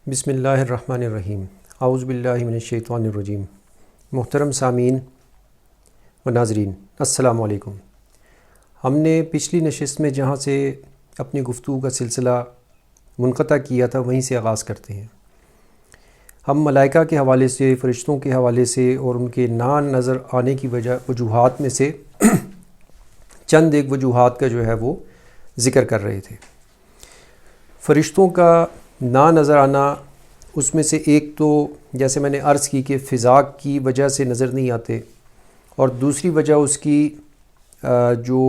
بسم اللہ الرحمن الرحیم اعوذ باللہ من الشیطان الرجیم۔ محترم سامعین و ناظرین، السلام علیکم۔ ہم نے پچھلی نشست میں جہاں سے اپنی گفتگو کا سلسلہ منقطع کیا تھا وہیں سے آغاز کرتے ہیں۔ ہم ملائکہ کے حوالے سے، فرشتوں کے حوالے سے اور ان کے نہ نظر آنے کی وجوہات میں سے چند ایک وجوہات کا جو ہے وہ ذکر کر رہے تھے۔ فرشتوں کا نہ نظر آنا، اس میں سے ایک تو جیسے میں نے عرض کی کہ فضا کی وجہ سے نظر نہیں آتے، اور دوسری وجہ اس کی جو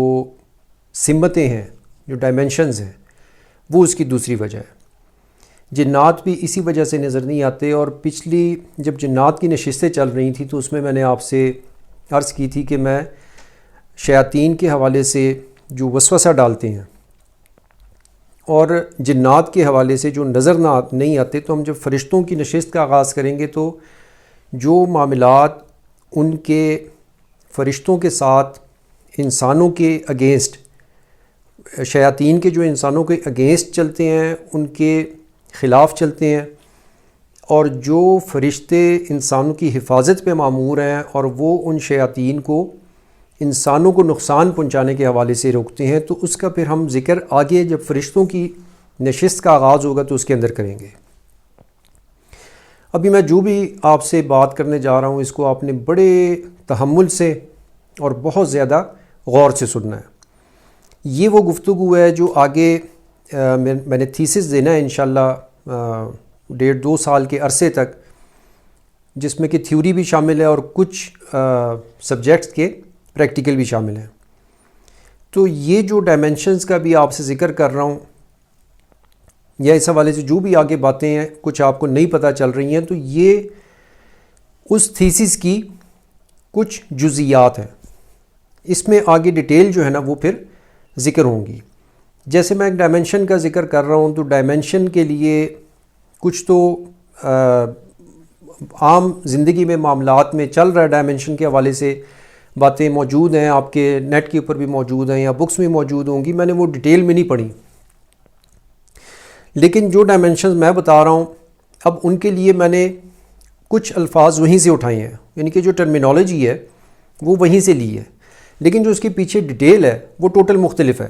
سمتیں ہیں، جو ڈائمنشنز ہیں، وہ اس کی دوسری وجہ ہے۔ جنات بھی اسی وجہ سے نظر نہیں آتے، اور پچھلی جب جنات کی نشستیں چل رہی تھیں تو اس میں نے آپ سے عرض کی تھی کہ میں شیاطین کے حوالے سے جو وسوسہ ڈالتے ہیں اور جنات کے حوالے سے جو نظر نہیں آتے، تو ہم جب فرشتوں کی نشست کا آغاز کریں گے تو جو معاملات ان کے فرشتوں کے ساتھ انسانوں کے اگینسٹ، شیاطین کے جو انسانوں کے اگینسٹ چلتے ہیں، ان کے خلاف چلتے ہیں، اور جو فرشتے انسانوں کی حفاظت پہ مامور ہیں اور وہ ان شیاطین کو انسانوں کو نقصان پہنچانے کے حوالے سے روکتے ہیں، تو اس کا پھر ہم ذکر آگے جب فرشتوں کی نشست کا آغاز ہوگا تو اس کے اندر کریں گے۔ ابھی میں جو بھی آپ سے بات کرنے جا رہا ہوں اس کو آپ نے بڑے تحمل سے اور بہت زیادہ غور سے سننا ہے۔ یہ وہ گفتگو ہے جو آگے میں نے تھیسس دینا ہے انشاءاللہ 1.5-2 سال کے عرصے تک، جس میں کہ تھیوری بھی شامل ہے اور کچھ سبجیکٹس کے پریکٹیکل بھی شامل ہیں۔ تو یہ جو ڈائمنشنز کا بھی آپ سے ذکر کر رہا ہوں، یا اس حوالے سے جو بھی آگے باتیں ہیں کچھ آپ کو نہیں پتہ چل رہی ہیں، تو یہ اس تھیسس کی کچھ جزیات ہیں۔ اس میں آگے ڈیٹیل جو ہے نا وہ پھر ذکر ہوں گی۔ جیسے میں ایک ڈائمنشن کا ذکر کر رہا ہوں، تو ڈائمنشن کے لیے کچھ تو عام زندگی میں معاملات میں چل رہا ہے، ڈائمنشن کے حوالے سے باتیں موجود ہیں، آپ کے نیٹ کے اوپر بھی موجود ہیں یا بکس میں موجود ہوں گی، میں نے وہ ڈیٹیل میں نہیں پڑھی۔ لیکن جو ڈائمنشنز میں بتا رہا ہوں اب ان کے لیے میں نے کچھ الفاظ وہیں سے اٹھائے ہیں، یعنی کہ جو ٹرمینالوجی ہے وہ وہیں سے لی ہے، لیکن جو اس کے پیچھے ڈیٹیل ہے وہ ٹوٹل مختلف ہے۔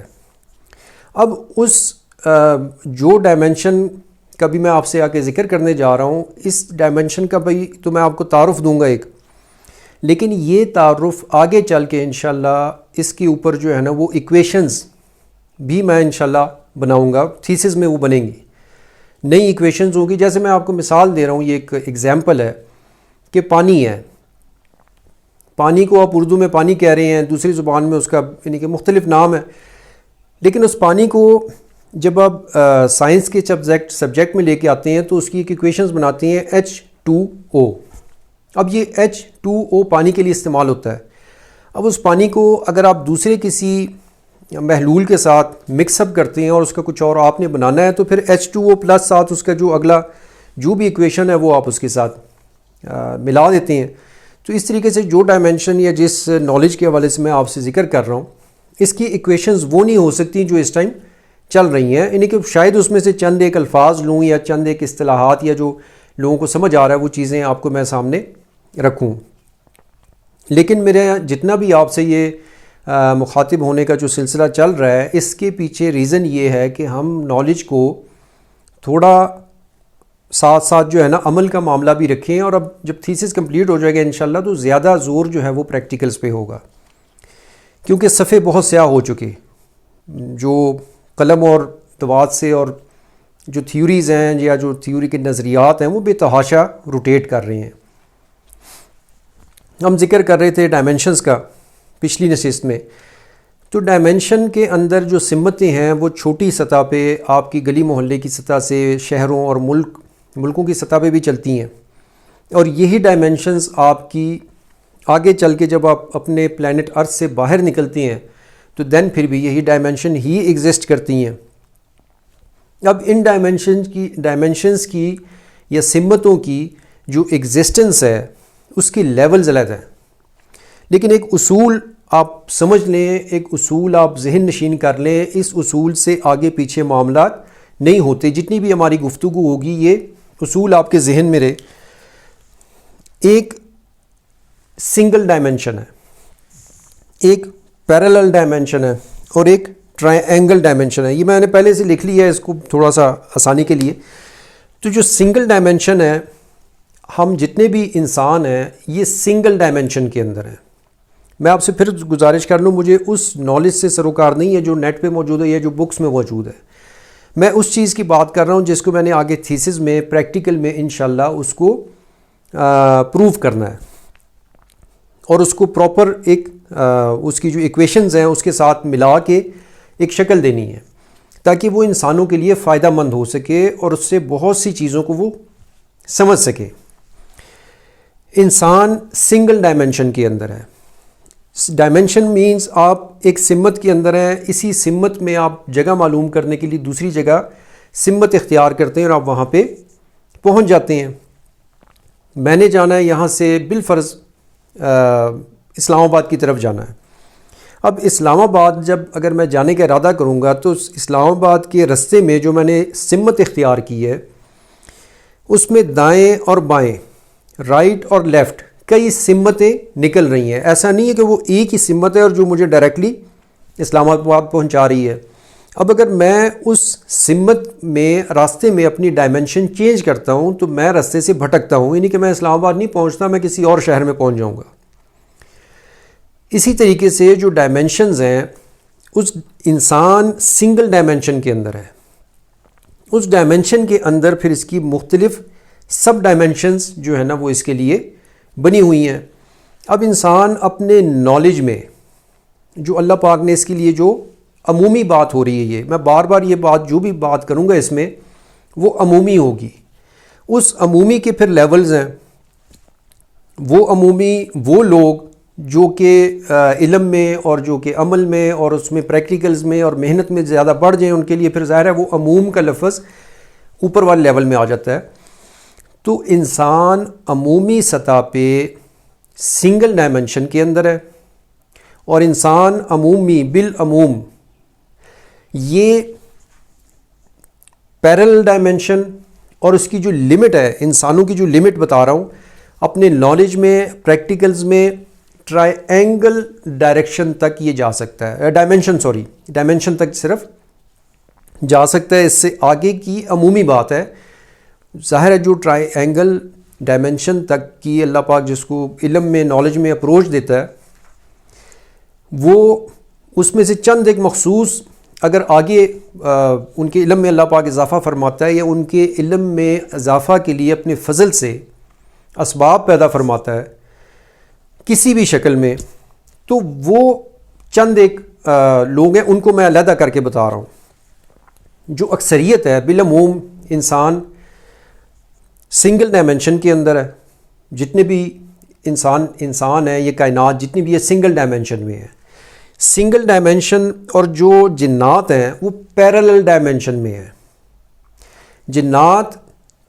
اب اس جو ڈائمنشن کا بھی میں آپ سے آگے ذکر کرنے جا رہا ہوں، اس ڈائمنشن کا بھی تو میں آپ کو تعارف دوں گا ایک، لیکن یہ تعارف آگے چل کے انشاءاللہ اس کے اوپر جو ہے نا وہ ایکویشنز بھی میں انشاءاللہ بناؤں گا، تھیسس میں وہ بنیں گی، نئی ایکویشنز ہوگی۔ جیسے میں آپ کو مثال دے رہا ہوں، یہ ایک ایگزامپل ہے کہ پانی ہے، پانی کو آپ اردو میں پانی کہہ رہے ہیں، دوسری زبان میں اس کا یعنی کہ مختلف نام ہے، لیکن اس پانی کو جب آپ سائنس کے سبجیکٹ میں لے کے آتے ہیں تو اس کی ایک ایکویشنز بناتے ہیں H2O۔ اب یہ H2O پانی کے لیے استعمال ہوتا ہے۔ اب اس پانی کو اگر آپ دوسرے کسی محلول کے ساتھ مکس اپ کرتے ہیں اور اس کا کچھ اور آپ نے بنانا ہے، تو پھر H2O پلس ساتھ اس کا جو اگلا جو بھی ایکویشن ہے وہ آپ اس کے ساتھ ملا دیتے ہیں۔ تو اس طریقے سے جو ڈائمنشن یا جس نالج کے حوالے سے میں آپ سے ذکر کر رہا ہوں، اس کی ایکویشنز وہ نہیں ہو سکتی جو اس ٹائم چل رہی ہیں، یعنی کہ شاید اس میں سے چند ایک الفاظ لوں یا چند ایک اصطلاحات یا جو لوگوں کو سمجھ آ رہا ہے وہ چیزیں آپ کو میں سامنے رکھوں، لیکن میرے جتنا بھی آپ سے یہ مخاطب ہونے کا جو سلسلہ چل رہا ہے، اس کے پیچھے ریزن یہ ہے کہ ہم نالج کو تھوڑا ساتھ ساتھ جو ہے نا عمل کا معاملہ بھی رکھیں، اور اب جب تھیسس کمپلیٹ ہو جائے گا انشاءاللہ تو زیادہ زور جو ہے وہ پریکٹیکلز پہ ہوگا، کیونکہ صفحے بہت سیاہ ہو چکے، جو قلم اور دوات سے اور جو تھیوریز ہیں یا جو تھیوری کے نظریات ہیں وہ بے تحاشا روٹیٹ کر رہے ہیں۔ ہم ذکر کر رہے تھے ڈائمنشنز کا پچھلی نشست میں، تو ڈائمنشن کے اندر جو سمتیں ہیں وہ چھوٹی سطح پہ، آپ کی گلی محلے کی سطح سے، شہروں اور ملکوں کی سطح پہ بھی چلتی ہیں، اور یہی ڈائمنشنز آپ کی آگے چل کے جب آپ اپنے پلانٹ ارتھ سے باہر نکلتے ہیں تو دین پھر بھی یہی ڈائمنشن ہی ایگزسٹ کرتی ہیں۔ اب ان ڈائمنشنز کی یا سمتوں کی جو ایگزسٹنس ہے اس کی لیولز علیحدہ ہیں، لیکن ایک اصول آپ سمجھ لیں، ایک اصول آپ ذہن نشین کر لیں، اس اصول سے آگے پیچھے معاملات نہیں ہوتے۔ جتنی بھی ہماری گفتگو ہوگی یہ اصول آپ کے ذہن میں رہے. ایک سنگل ڈائمنشن ہے, ایک پیرالل ڈائمنشن ہے, اور ایک ٹرائی اینگل ڈائمنشن ہے. یہ میں نے پہلے سے لکھ لیا ہے اس کو تھوڑا سا آسانی کے لیے. تو جو سنگل ڈائمنشن ہے, ہم جتنے بھی انسان ہیں یہ سنگل ڈائمنشن کے اندر ہیں. میں آپ سے پھر گزارش کر لوں, مجھے اس نالج سے سروکار نہیں ہے جو نیٹ پہ موجود ہے یا جو بکس میں موجود ہے. میں اس چیز کی بات کر رہا ہوں جس کو میں نے آگے تھیسس میں پریکٹیکل میں انشاءاللہ اس کو پروف کرنا ہے, اور اس کو پراپر ایک اس کی جو ایکویشنز ہیں اس کے ساتھ ملا کے ایک شکل دینی ہے تاکہ وہ انسانوں کے لیے فائدہ مند ہو سکے اور اس سے بہت سی چیزوں کو وہ سمجھ سکے. انسان سنگل ڈائمنشن کے اندر ہے. ڈائمنشن مینز آپ ایک سمت کے اندر ہیں, اسی سمت میں آپ جگہ معلوم کرنے کے لیے دوسری جگہ سمت اختیار کرتے ہیں اور آپ وہاں پہ پہنچ جاتے ہیں. میں نے جانا ہے یہاں سے بالفرض اسلام آباد کی طرف جانا ہے. اب اسلام آباد جب اگر میں جانے کا ارادہ کروں گا تو اسلام آباد کے رستے میں جو میں نے سمت اختیار کی ہے اس میں دائیں اور بائیں, رائٹ اور لیفٹ کئی سمتیں نکل رہی ہیں. ایسا نہیں ہے کہ وہ ایک ہی سمت ہے اور جو مجھے ڈائریکٹلی اسلام آباد پہنچا رہی ہے. اب اگر میں اس سمت میں راستے میں اپنی ڈائمنشن چینج کرتا ہوں تو میں راستے سے بھٹکتا ہوں, یعنی کہ میں اسلام آباد نہیں پہنچتا, میں کسی اور شہر میں پہنچ جاؤں گا. اسی طریقے سے جو ڈائمنشنز ہیں اس انسان سنگل ڈائمنشن کے اندر ہے. اس ڈائمنشن کے اندر پھر اس کی مختلف سب ڈائمنشنز جو ہے نا وہ اس کے لیے بنی ہوئی ہیں. اب انسان اپنے نالج میں جو اللہ پاک نے اس کے لیے جو عمومی بات ہو رہی ہے, یہ میں بار بار یہ بات جو بھی بات کروں گا اس میں وہ عمومی ہوگی. اس عمومی کے پھر لیولز ہیں. وہ عمومی وہ لوگ جو کہ علم میں اور جو کہ عمل میں اور اس میں پریکٹیکلز میں اور محنت میں زیادہ بڑھ جائیں ان کے لیے پھر ظاہر ہے وہ عموم کا لفظ اوپر والے لیول میں آ جاتا ہے. تو انسان عمومی سطح پہ سنگل ڈائمنشن کے اندر ہے, اور انسان عمومی بالعموم یہ پیرل ڈائمنشن اور اس کی جو لمٹ ہے, انسانوں کی جو لمٹ بتا رہا ہوں اپنے نالج میں پریکٹیکلز میں ٹرائی اینگل ڈائریکشن تک یہ جا سکتا ہے, ڈائمنشن تک صرف جا سکتا ہے. اس سے آگے کی عمومی بات ہے. ظاہر ہے جو ٹرائی اینگل ڈائمنشن تک کی اللہ پاک جس کو علم میں نالج میں اپروچ دیتا ہے وہ اس میں سے چند ایک مخصوص اگر آگے ان کے علم میں اللہ پاک اضافہ فرماتا ہے یا ان کے علم میں اضافہ کے لیے اپنے فضل سے اسباب پیدا فرماتا ہے کسی بھی شکل میں, تو وہ چند ایک لوگ ہیں, ان کو میں علیحدہ کر کے بتا رہا ہوں. جو اکثریت ہے بالعموم انسان سنگل ڈائمنشن کے اندر ہے. جتنے بھی انسان ہیں یہ کائنات جتنی بھی ہے سنگل ڈائمنشن میں ہے. سنگل ڈائمنشن اور جو جنات ہیں وہ پیرالل ڈائمنشن میں ہیں. جنات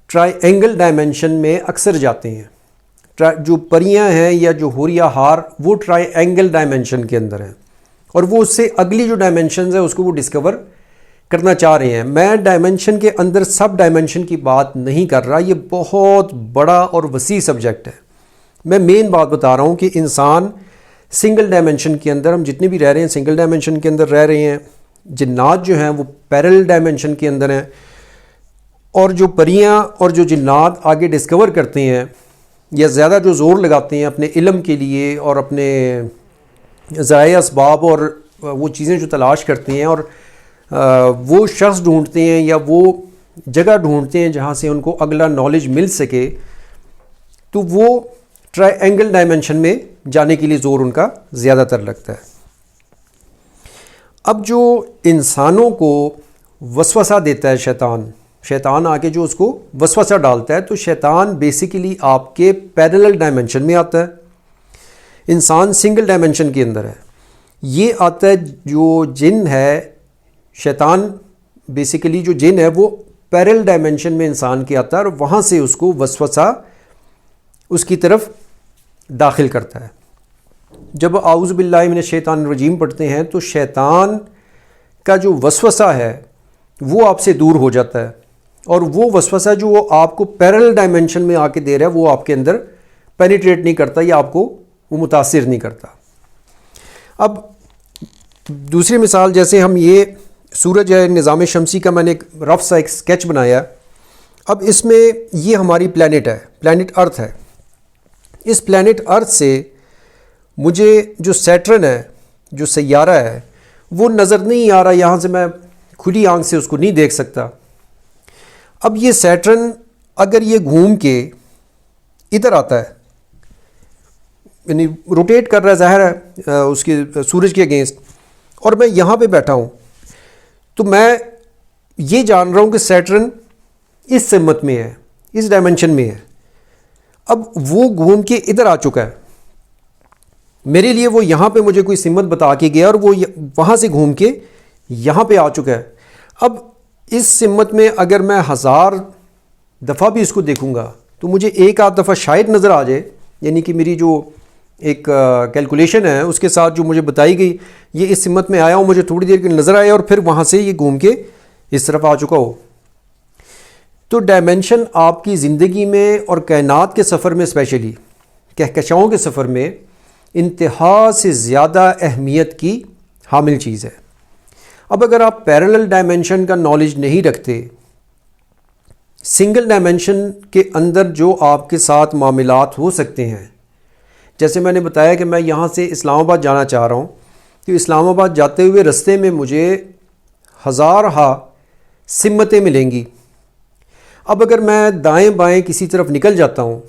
ٹرائی اینگل ڈائمنشن میں اکثر جاتے ہیں. جو پریاں ہیں یا جو حوریہ ہار وہ ٹرائی اینگل ڈائمنشن کے اندر ہیں, اور وہ اس سے اگلی جو ڈائمنشنز ہیں اس کو وہ ڈسکور کرنا چاہ رہے ہیں. میں ڈائمنشن کے اندر سب ڈائمنشن کی بات نہیں کر رہا, یہ بہت بڑا اور وسیع سبجیکٹ ہے. میں مین بات بتا رہا ہوں کہ انسان سنگل ڈائمنشن کے اندر, ہم جتنے بھی رہ رہے ہیں سنگل ڈائمنشن کے اندر رہ رہے ہیں. جنات جو ہیں وہ پیرل ڈائمنشن کے اندر ہیں, اور جو پریاں اور جو جنات آگے ڈسکور کرتے ہیں یا زیادہ جو زور لگاتے ہیں اپنے علم کے لیے اور اپنے ذرائع اسباب اور وہ چیزیں جو تلاش کرتے ہیں اور وہ شخص ڈھونڈتے ہیں یا وہ جگہ ڈھونڈتے ہیں جہاں سے ان کو اگلا نالج مل سکے, تو وہ ٹرائی اینگل ڈائمنشن میں جانے کے لیے زور ان کا زیادہ تر لگتا ہے. اب جو انسانوں کو وسوسہ دیتا ہے شیطان آ کے جو اس کو وسوسہ ڈالتا ہے, تو شیطان بیسیکلی آپ کے پیرالل ڈائمنشن میں آتا ہے. انسان سنگل ڈائمنشن کے اندر ہے. یہ آتا ہے جو جن ہے, شیطان بیسیکلی جو جن ہے وہ پیرالل ڈائمنشن میں انسان کے آتا ہے اور وہاں سے اس کو وسوسہ اس کی طرف داخل کرتا ہے. جب اعوذ باللہ من الشیطان الرجیم پڑھتے ہیں تو شیطان کا جو وسوسہ ہے وہ آپ سے دور ہو جاتا ہے. اور وہ وسوسہ جو وہ آپ کو پیرل ڈائمنشن میں آ کے دے رہا ہے وہ آپ کے اندر پینیٹریٹ نہیں کرتا یا آپ کو وہ متاثر نہیں کرتا۔ اب دوسری مثال، جیسے ہم یہ سورج ہے نظام شمسی کا میں نے ایک رف سا ایک اسکیچ بنایا، اب اس میں یہ ہماری پلانٹ ہے، پلانٹ ارتھ ہے۔ اس پلانٹ ارتھ سے مجھے جو سیٹرن ہے، جو سیارہ ہے، وہ نظر نہیں آ رہا، یہاں سے میں کھلی آنکھ سے اس کو نہیں دیکھ سکتا۔ اب یہ سیٹرن اگر یہ گھوم کے ادھر آتا ہے، یعنی روٹیٹ کر رہا ہے، ظاہر ہے اس کے سورج کے اگینسٹ، اور میں یہاں پہ بیٹھا ہوں، تو میں یہ جان رہا ہوں کہ سیٹرن اس سمت میں ہے، اس ڈائمنشن میں ہے۔ اب وہ گھوم کے ادھر آ چکا ہے، میرے لیے وہ یہاں پہ مجھے کوئی سمت بتا کے گیا اور وہ وہاں سے گھوم کے یہاں پہ آ چکا ہے۔ اب اس سمت میں اگر میں 1000 دفعہ بھی اس کو دیکھوں گا تو مجھے ایک آدھ دفعہ شاید نظر آ جائے، یعنی کہ میری جو ایک کیلکولیشن ہے اس کے ساتھ جو مجھے بتائی گئی، یہ اس سمت میں آیا ہوں، مجھے تھوڑی دیر کے نظر آیا اور پھر وہاں سے یہ گھوم کے اس طرف آ چکا ہو۔ تو ڈائمنشن آپ کی زندگی میں اور کائنات کے سفر میں، اسپیشلی کہکشاؤں کے سفر میں، انتہا سے زیادہ اہمیت کی حامل چیز ہے۔ اب اگر آپ پیرلل ڈائمنشن کا نالج نہیں رکھتے، سنگل ڈائمنشن کے اندر جو آپ کے ساتھ معاملات ہو سکتے ہیں، جیسے میں نے بتایا کہ میں یہاں سے اسلام آباد جانا چاہ رہا ہوں، تو اسلام آباد جاتے ہوئے رستے میں مجھے 1000 سمتیں ملیں گی۔ اب اگر میں دائیں بائیں کسی طرف نکل جاتا ہوں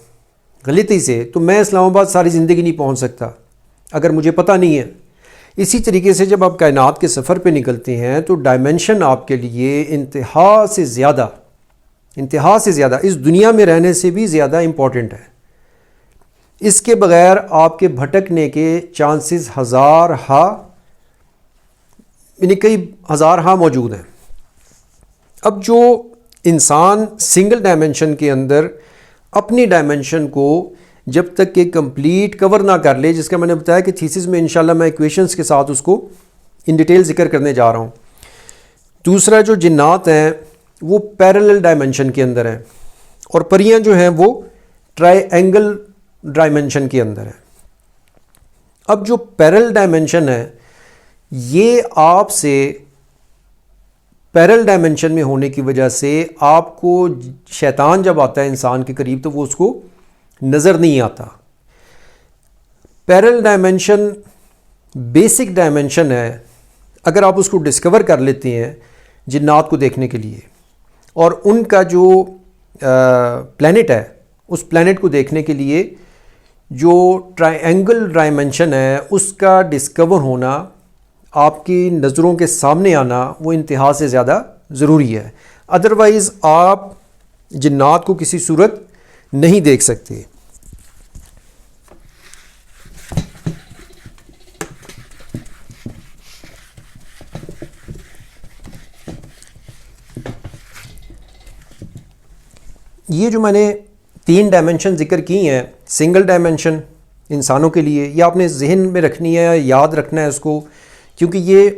غلطی سے، تو میں اسلام آباد ساری زندگی نہیں پہنچ سکتا اگر مجھے پتہ نہیں ہے۔ اسی طریقے سے جب آپ کائنات کے سفر پہ نکلتے ہیں تو ڈائمنشن آپ کے لیے انتہا سے زیادہ اس دنیا میں رہنے سے بھی زیادہ امپورٹنٹ ہے۔ اس کے بغیر آپ کے بھٹکنے کے چانسز کئی ہزار موجود ہیں۔ اب جو انسان سنگل ڈائمنشن کے اندر اپنی ڈائمنشن کو جب تک کہ کمپلیٹ کور نہ کر لے، جس کا میں نے بتایا کہ تھیسس میں انشاءاللہ میں ایکویشنز کے ساتھ اس کو ان ڈیٹیل ذکر کرنے جا رہا ہوں۔ دوسرا، جو جنات ہیں وہ پیرلل ڈائمنشن کے اندر ہیں، اور پریاں جو ہیں وہ ٹرائی اینگل ڈائمنشن کے اندر ہیں۔ اب جو پیرلل ڈائمنشن ہے، یہ آپ سے پیرل ڈائمنشن میں ہونے کی وجہ سے آپ کو شیطان جب آتا ہے انسان کے قریب تو وہ اس کو نظر نہیں آتا۔ پیرل ڈائمنشن بیسک ڈائمنشن ہے، اگر آپ اس کو ڈسکور کر لیتے ہیں جنات کو دیکھنے کے لیے، اور ان کا جو پلانٹ ہے اس پلانٹ کو دیکھنے کے لیے جو ٹرائی اینگل ڈائمنشن ہے اس کا ڈسکور ہونا، آپ کی نظروں کے سامنے آنا، وہ انتہا سے زیادہ ضروری ہے۔ ادروائز آپ جنات کو کسی صورت نہیں دیکھ سکتے۔ یہ جو میں نے 3 ڈائمنشن ذکر کی ہیں، سنگل ڈائمنشن انسانوں کے لیے، یہ آپ نے ذہن میں رکھنی ہے، یاد رکھنا ہے اس کو، کیونکہ یہ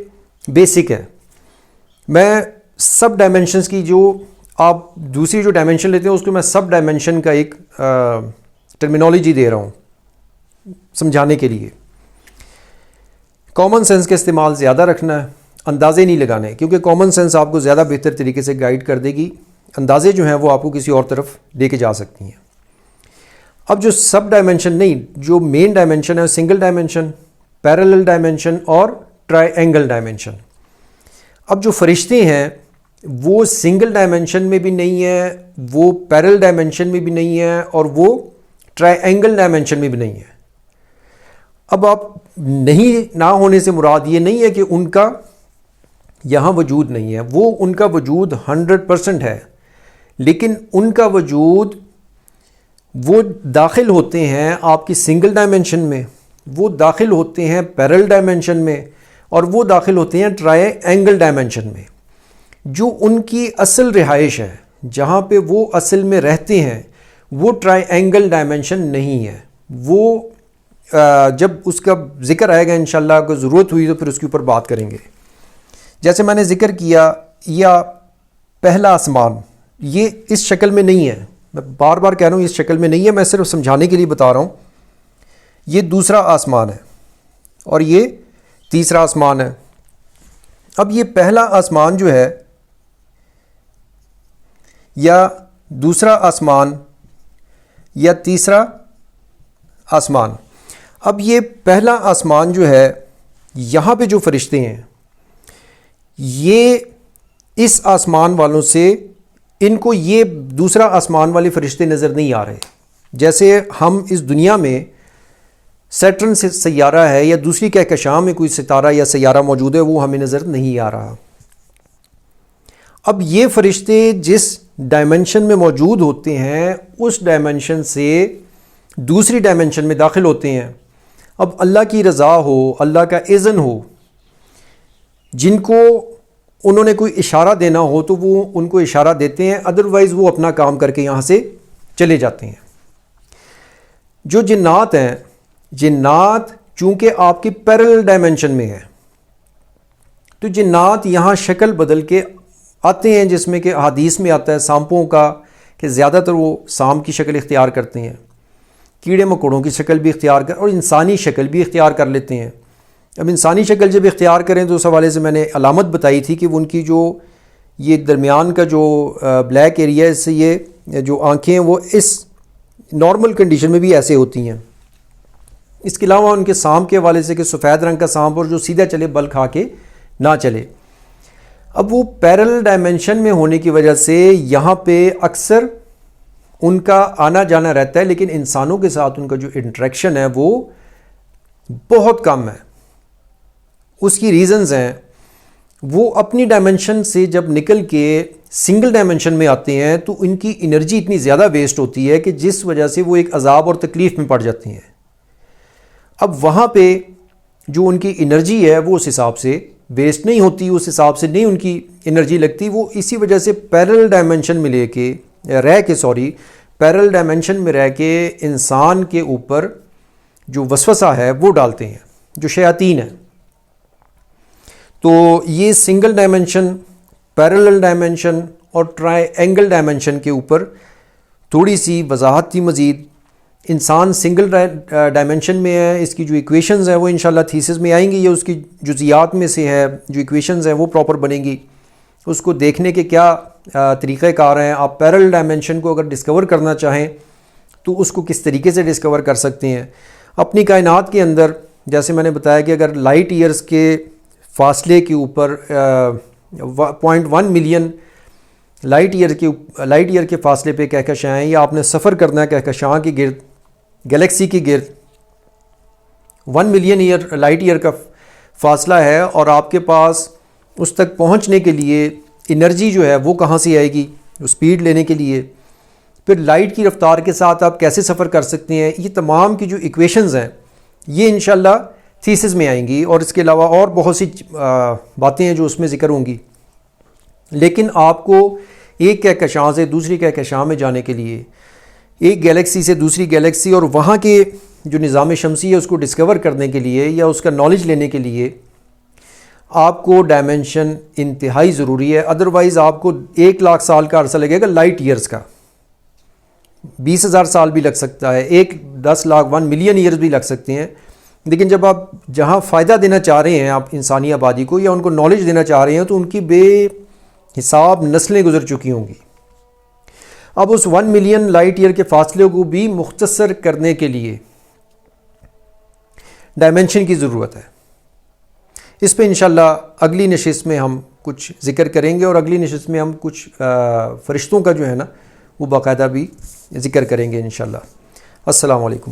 بیسک ہے۔ میں سب ڈائمنشنز کی جو آپ دوسری جو ڈائمنشن لیتے ہیں اس کو میں سب ڈائمنشن کا ایک ٹرمینالوجی دے رہا ہوں سمجھانے کے لیے۔ کامن سینس کا استعمال زیادہ رکھنا ہے، اندازے نہیں لگانے، کیونکہ کامن سینس آپ کو زیادہ بہتر طریقے سے گائیڈ کر دے گی، اندازے جو ہیں وہ آپ کو کسی اور طرف لے کے جا سکتی ہیں۔ اب جو سب ڈائمنشن نہیں، جو مین ڈائمنشن ہے، سنگل ڈائمنشن، پیرلل ڈائمنشن اور ٹرائی اینگل ڈائمنشن۔ اب جو فرشتے ہیں وہ سنگل ڈائمنشن میں بھی نہیں ہے، وہ پیرلل ڈائمنشن میں بھی نہیں ہے، اور وہ ٹرائی اینگل ڈائمنشن میں بھی نہیں ہے۔ اب آپ نہیں نہ ہونے سے مراد یہ نہیں ہے کہ ان کا یہاں وجود نہیں ہے، وہ ان کا وجود 100% ہے، لیکن ان کا وجود وہ داخل ہوتے ہیں آپ کی سنگل ڈائمنشن میں، وہ داخل ہوتے ہیں پیرلل ڈائمنشن میں، اور وہ داخل ہوتے ہیں ٹرائی اینگل ڈائمنشن میں۔ جو ان کی اصل رہائش ہے، جہاں پہ وہ اصل میں رہتے ہیں، وہ ٹرائی اینگل ڈائمنشن نہیں ہے۔ وہ جب اس کا ذکر آئے گا انشاءاللہ، اگر ضرورت ہوئی تو پھر اس کے اوپر بات کریں گے۔ جیسے میں نے ذکر کیا، یا پہلا آسمان یہ اس شکل میں نہیں ہے، میں بار بار کہہ رہا ہوں اس شکل میں نہیں ہے، میں صرف سمجھانے کے لیے بتا رہا ہوں. یہ دوسرا آسمان ہے اور یہ تیسرا آسمان ہے. اب یہ پہلا آسمان جو ہے یا دوسرا آسمان یا تیسرا آسمان، اب یہ پہلا آسمان جو ہے، یہاں پہ جو فرشتے ہیں یہ اس آسمان والوں سے ان کو یہ دوسرا آسمان والے فرشتے نظر نہیں آ رہے. جیسے ہم اس دنیا میں سیٹرن سے سیارہ ہے یا دوسری کہکشاں میں کوئی ستارہ یا سیارہ موجود ہے، وہ ہمیں نظر نہیں آ رہا. اب یہ فرشتے جس ڈائمنشن میں موجود ہوتے ہیں اس ڈائمنشن سے دوسری ڈائمنشن میں داخل ہوتے ہیں. اب اللہ کی رضا ہو، اللہ کا اذن ہو، جن کو انہوں نے کوئی اشارہ دینا ہو تو وہ ان کو اشارہ دیتے ہیں، ادروائز وہ اپنا کام کر کے یہاں سے چلے جاتے ہیں. جو جنات ہیں، جنات چونکہ آپ کی پیرل ڈائمنشن میں ہے تو جنات یہاں شکل بدل کے آتے ہیں، جس میں کہ حدیث میں آتا ہے سانپوں کا کہ زیادہ تر وہ سانپ کی شکل اختیار کرتے ہیں، کیڑے مکوڑوں کی شکل بھی اختیار اور انسانی شکل بھی اختیار کر لیتے ہیں. اب انسانی شکل جب اختیار کریں تو اس حوالے سے میں نے علامت بتائی تھی کہ ان کی جو یہ درمیان کا جو بلیک ایریا سے یہ جو آنکھیں ہیں وہ اس نارمل کنڈیشن میں بھی ایسے ہوتی ہیں. اس کے علاوہ ان کے سانپ کے حوالے سے کہ سفید رنگ کا سانپ اور جو سیدھا چلے بل کھا کے نہ چلے. اب وہ پیرل ڈائمنشن میں ہونے کی وجہ سے یہاں پہ اکثر ان کا آنا جانا رہتا ہے، لیکن انسانوں کے ساتھ ان کا جو انٹریکشن ہے وہ بہت کم ہے. اس کی ریزنز ہیں، وہ اپنی ڈائمنشن سے جب نکل کے سنگل ڈائمنشن میں آتے ہیں تو ان کی انرجی اتنی زیادہ ویسٹ ہوتی ہے کہ جس وجہ سے وہ ایک عذاب اور تکلیف میں پڑ جاتی ہیں. اب وہاں پہ جو ان کی انرجی ہے وہ اس حساب سے ویسٹ نہیں ہوتی، اس حساب سے نہیں ان کی انرجی لگتی. وہ اسی وجہ سے پیرل ڈائمنشن میں پیرل ڈائمنشن میں رہ کے انسان کے اوپر جو وسوسہ ہے وہ ڈالتے ہیں، جو شیاطین ہیں. تو یہ سنگل ڈائمنشن، پیرلل ڈائمنشن اور ٹرائی اینگل ڈائمنشن کے اوپر تھوڑی سی وضاحت تھی مزید. انسان سنگل ڈائمنشن میں ہے، اس کی جو ایکویشنز ہیں وہ انشاءاللہ تھیسس میں آئیں گی، یا اس کی جزیات میں سے ہے جو ایکویشنز ہیں وہ پراپر بنیں گی. اس کو دیکھنے کے کیا طریقہ کار ہیں. آپ پیرل ڈائمنشن کو اگر ڈسکور کرنا چاہیں تو اس کو کس طریقے سے ڈسکور کر سکتے ہیں. اپنی کائنات کے اندر جیسے میں نے بتایا کہ اگر لائٹ ایئرز کے فاصلے کے اوپر 0.1 ملین لائٹ ایئر کے فاصلے پہ کہکشاں ہیں، یا آپ نے سفر کرنا ہے کہکشاں کے گرد، گلیکسی کے گرد 1 ملین لائٹ ایئر کا فاصلہ ہے، اور آپ کے پاس اس تک پہنچنے کے لیے انرجی جو ہے وہ کہاں سے آئے گی اسپیڈ لینے کے لیے، پھر لائٹ کی رفتار کے ساتھ آپ کیسے سفر کر سکتے ہیں. یہ تمام کی جو ایکویشنز ہیں یہ انشاءاللہ تھیسس میں آئیں گی، اور اس کے علاوہ اور بہت سی باتیں ہیں جو اس میں ذکر ہوں گی. لیکن آپ کو ایک کہکشاں سے دوسری کہکشاں میں جانے کے لیے، ایک گیلیکسی سے دوسری گیلیکسی اور وہاں کے جو نظام شمسی ہے اس کو ڈسکور کرنے کے لیے یا اس کا نالج لینے کے لیے آپ کو ڈائمنشن انتہائی ضروری ہے. ادروائز آپ کو 1,00,000 سال کا عرصہ لگے گا لائٹ ایئرز کا، 20,000 سال بھی لگ سکتا ہے، 10 لاکھ 1 ملین ایئرز بھی لگ سکتے ہیں. لیکن جب آپ جہاں فائدہ دینا چاہ رہے ہیں آپ انسانی آبادی کو، یا ان کو نالج دینا چاہ رہے ہیں، تو ان کی بے حساب نسلیں گزر چکی ہوں گی. اب اس 1 ملین لائٹ ایئر کے فاصلے کو بھی مختصر کرنے کے لیے ڈائمنشن کی ضرورت ہے. اس پہ انشاءاللہ اگلی نشست میں ہم کچھ ذکر کریں گے، اور اگلی نشست میں ہم کچھ فرشتوں کا جو ہے نا وہ باقاعدہ بھی ذکر کریں گے انشاءاللہ. السلام علیکم.